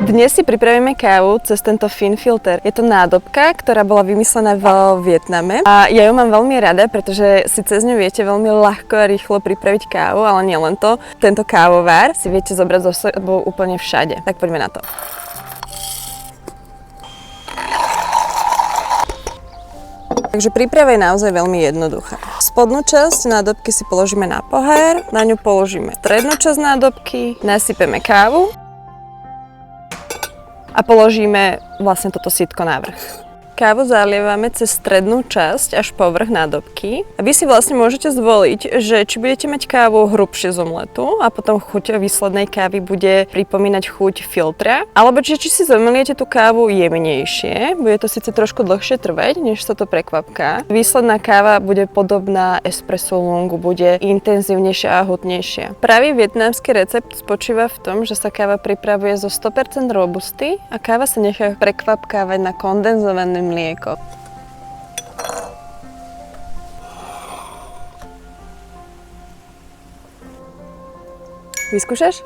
Dnes si pripravíme kávu cez tento Finfilter. Je to nádobka, ktorá bola vymyslená v Vietname a ja ju mám veľmi rada, pretože si cez ňu viete veľmi ľahko a rýchlo pripraviť kávu, ale nie len to. Tento kávovár si viete zobrať so sebou úplne všade. Tak poďme na to. Takže príprava je naozaj veľmi jednoduchá. Spodnú časť nádobky si položíme na pohár, na ňu položíme strednú časť nádobky, nasypeme kávu a položíme vlastne toto sítko na vrch. Kávu zalievame cez strednú časť až po vrch nádobky. A vy si vlastne môžete zvoliť, že či budete mať kávu hrubšie z omletu a potom chuť výslednej kávy bude pripomínať chuť filtra, alebo či si zameliete tú kávu jemnejšie, bude to síce trošku dlhšie trvať, než sa to prekvapká. Výsledná káva bude podobná espresso longu, bude intenzívnejšia a hutnejšia. Pravý vietnamský recept spočíva v tom, že sa káva pripravuje zo 100% robusty a káva sa nechá prekvapkávať na kondenzované mlieko. Vyskúšaš?